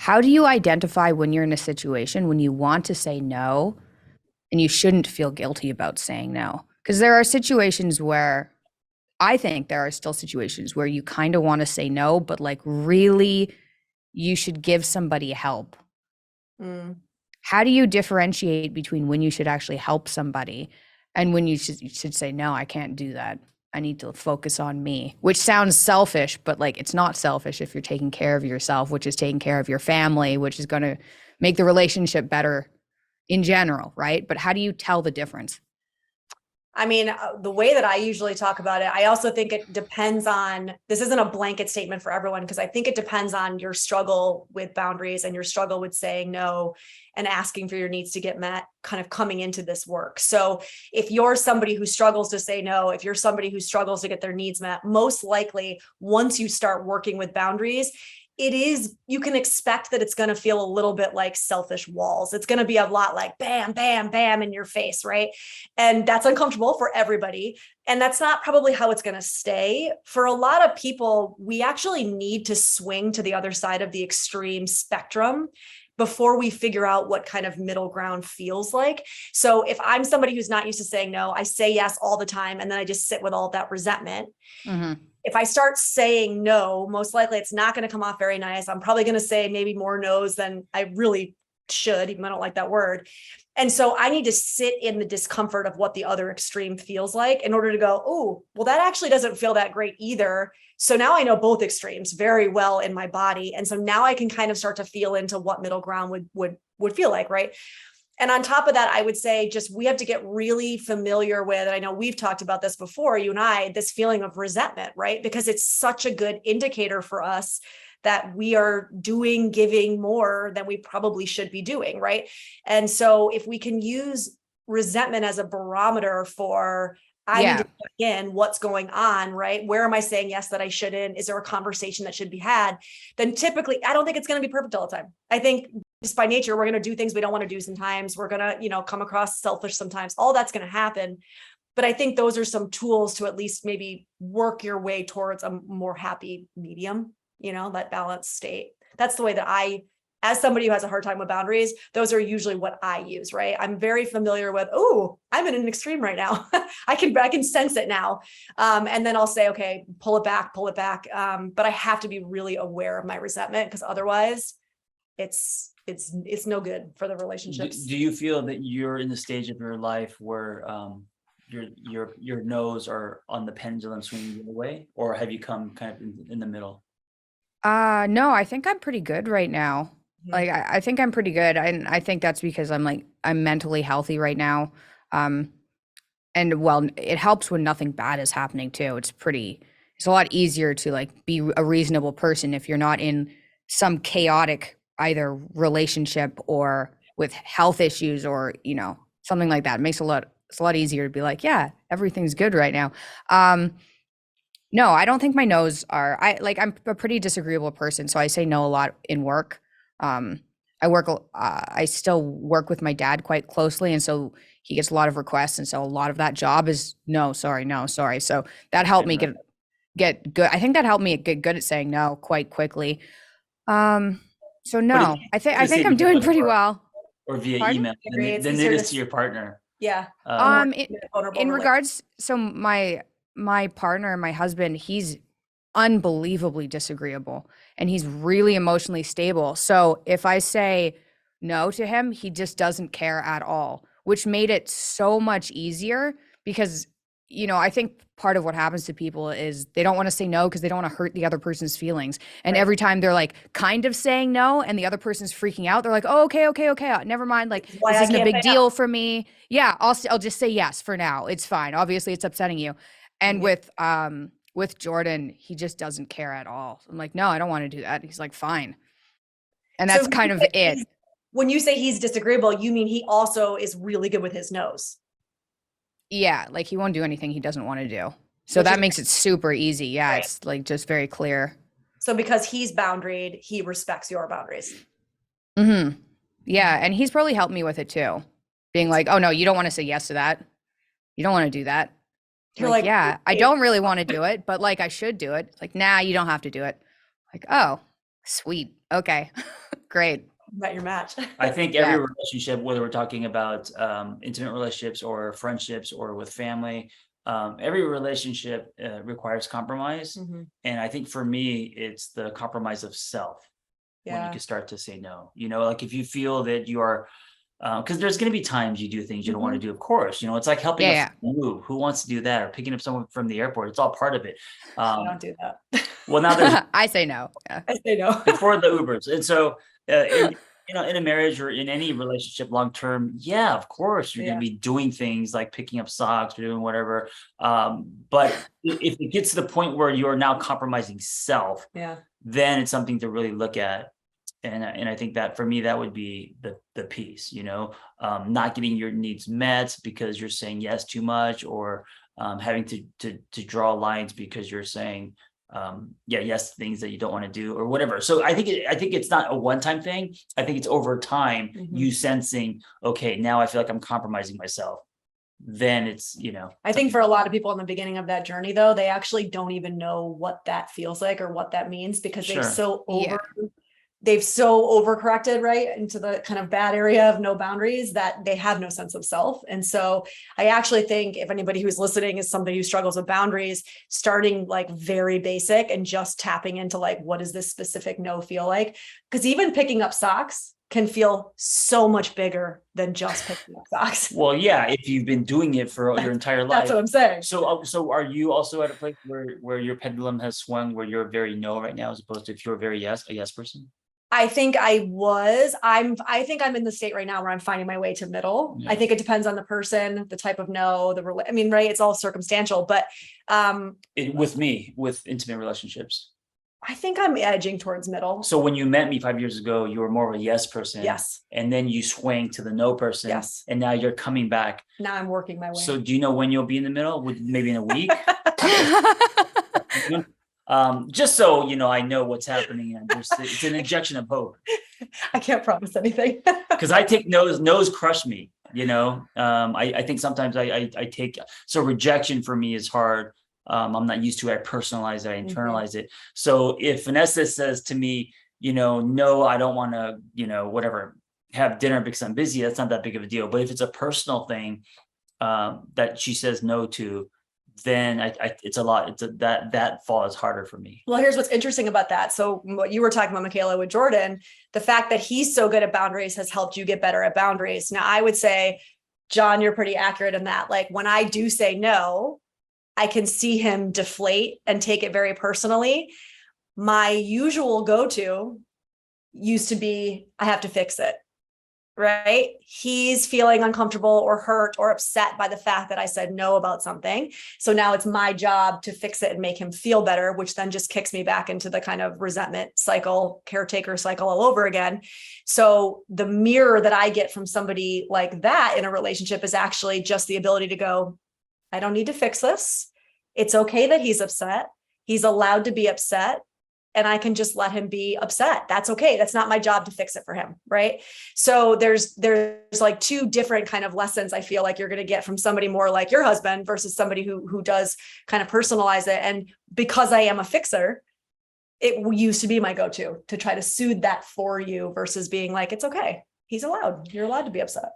How do you identify when you're in a situation when you want to say no and you shouldn't feel guilty about saying no? Because there are situations where I think there are still situations where you kind of want to say no, but like really you should give somebody help. Mm. How do you differentiate between when you should actually help somebody and when you should say, no, I can't do that. I need to focus on me, which sounds selfish, but like it's not selfish if you're taking care of yourself, which is taking care of your family, which is going to make the relationship better in general, right? But how do you tell the difference? I mean, the way that I usually talk about it, I also think it depends on, this isn't a blanket statement for everyone, because I think it depends on your struggle with boundaries and your struggle with saying no and asking for your needs to get met kind of coming into this work. So if you're somebody who struggles to say no, if you're somebody who struggles to get their needs met, most likely once you start working with boundaries, you can expect that it's going to feel a little bit like selfish walls. It's going to be a lot like bam, bam, bam in your face, right? And that's uncomfortable for everybody. And that's not probably how it's going to stay. For a lot of people, we actually need to swing to the other side of the extreme spectrum before we figure out what kind of middle ground feels like. So if I'm somebody who's not used to saying no, I say yes all the time, and then I just sit with all that resentment. Mm-hmm. If I start saying no, most likely it's not going to come off very nice. I'm probably going to say maybe more no's than I really should, even though I don't like that word. And so I need to sit in the discomfort of what the other extreme feels like in order to go, oh, well, that actually doesn't feel that great either. So now I know both extremes very well in my body. And so now I can kind of start to feel into what middle ground would feel like, right? And on top of that, I would say just we have to get really familiar with, and I know we've talked about this before, you and I, this feeling of resentment, right? Because it's such a good indicator for us that we are giving more than we probably should be doing, right? And so if we can use resentment as a barometer for, I need to Yeah. check in what's going on, right? Where am I saying yes that I shouldn't? Is there a conversation that should be had? Then typically, I don't think it's going to be perfect all the time. I think just by nature, we're going to do things we don't want to do sometimes. We're going to, come across selfish sometimes. All that's going to happen. But I think those are some tools to at least maybe work your way towards a more happy medium, that balanced state. That's the way that as somebody who has a hard time with boundaries, those are usually what I use, right? I'm very familiar with, oh, I'm in an extreme right now. I can sense it now. And then I'll say, okay, pull it back. But I have to be really aware of my resentment, because otherwise it's no good for the relationships. Do you feel that you're in the stage of your life where your no's are on the pendulum swinging the other way, or have you come kind of in the middle? No, I think I'm pretty good right now. Like I think I'm pretty good. And I think that's because I'm mentally healthy right now. Um, and well, it helps when nothing bad is happening too. It's a lot easier to like be a reasonable person if you're not in some chaotic either relationship or with health issues or, something like that. It's a lot easier to be like, yeah, everything's good right now. No, I don't think my no's are, I'm a pretty disagreeable person, so I say no a lot in work. Um, I still work with my dad quite closely, and so he gets a lot of requests, and so a lot of that job is no, sorry, no, sorry. So that helped me get good. I think that helped me get good at saying no quite quickly. Um, so But no, it's I the think same I'm doing at pretty work well. or via Pardon? email Agree. It's than easier it to is to your partner. Yeah. A Uh, more In vulnerable in relationship. regards, so my partner, my husband, he's unbelievably disagreeable and he's really emotionally stable. So if I say no to him, he just doesn't care at all, which made it so much easier because, I think part of what happens to people is they don't want to say no because they don't want to hurt the other person's feelings. And Right. every time they're like kind of saying no and the other person's freaking out, they're like, "Oh, okay, okay, okay. Never mind. Like Why this I isn't a can't big say deal for me. Yeah, I'll just say yes for now. It's fine. Obviously, it's upsetting you." And no. with Jordan, he just doesn't care at all. I'm like, "No, I don't want to do that." He's like, "Fine." And So that's kind of it. when you say he's disagreeable, you mean he also is really good with his nose, Yeah, like he won't do anything he doesn't want to do. So which is that makes it super easy. Yeah, right. it's like just very clear. So because he's boundaried, he respects your boundaries. Mhm. Yeah, and he's probably helped me with it too. Being like, "Oh no, you don't want to say yes to that. You don't want to do that." You're Like, like, "Yeah, I "Okay." don't really want to do it, but like I should do it." Like, "Nah, you don't have to do it." Like, "Oh, sweet. Okay." Great. Met your match. I think every Yeah. relationship, whether we're talking about intimate relationships or friendships or with family, every relationship requires compromise. Mhm. And I think for me, it's the compromise of self when you Yeah. can start to say no. Like if you feel that you are, because there's going to be times you do things you don't want to do, of course. It's like helping Yeah, a yeah. friend move. Who wants to do that? Or picking up someone from the airport. It's all part of it. I don't do that. Well, now there's I say no. Yeah. I say no. before the Ubers. And so in a marriage or in any relationship long term, yeah, of course you're Yeah. going to be doing things like picking up socks or doing whatever. But if it gets to the point where you're now compromising self, Yeah. then it's something to really look at. And I think that for me, that would be the piece, not getting your needs met because you're saying yes too much, or having to draw lines because you're saying yes to things that you don't want to do or whatever. So I think it's not a one-time thing. I think it's over time, you sensing, okay, now I feel like I'm compromising myself. Then it's, I think for a lot of people in the beginning of that journey, though, they actually don't even know what that feels like or what that means, because Sure. they've so overcorrected right into the kind of bad area of no boundaries that they have no sense of self. And so I actually think if anybody who's listening is somebody who struggles with boundaries, starting like very basic and just tapping into like, what does this specific no feel like? Because even picking up socks can feel so much bigger than just picking up socks. Well, yeah, if you've been doing it for your entire life. That's what I'm saying. So are you also at a place where your pendulum has swung, where you're very no right now, as opposed to if you're very a yes person? I think I was. I think I'm in the state right now where I'm finding my way to middle. Yeah. I think it depends on the person, the type of no, right? It's all circumstantial, but with intimate relationships. I think I'm edging towards middle. So when you met me 5 years ago, you were more of a yes person. Yes. And then you swing to the no person. Yes. And now you're coming back. Now I'm working my way. So do you know when you'll be in the middle? Maybe in a week? Just so I know what's happening, and it's an injection of hope. I can't promise anything. Because I take no's crush me. I think sometimes I take, so rejection for me is hard. I'm not used to it. I personalize it, I internalize it. So if Vanessa says to me, no, I don't want to, whatever, have dinner because I'm busy, that's not that big of a deal. But if it's a personal thing that she says no to, then it's a lot. That fall is harder for me. Well, here's what's interesting about that. So what you were talking about, Mikhaila, with Jordan, the fact that he's so good at boundaries has helped you get better at boundaries. Now, I would say, John, you're pretty accurate in that. Like when I do say no, I can see him deflate and take it very personally. My usual go-to used to be, I have to fix it. Right? He's feeling uncomfortable or hurt or upset by the fact that I said no about something. So now it's my job to fix it and make him feel better, which then just kicks me back into the kind of resentment cycle, caretaker cycle all over again. So the mirror that I get from somebody like that in a relationship is actually just the ability to go, I don't need to fix this. It's okay that he's upset. He's allowed to be upset. And I can just let him be upset. That's okay. That's not my job to fix it for him. Right. So there's like two different kind of lessons I feel like you're going to get from somebody more like your husband versus somebody who does kind of personalize it. And because I am a fixer, it used to be my go-to to try to soothe that for you versus being like, it's okay. You're allowed to be upset.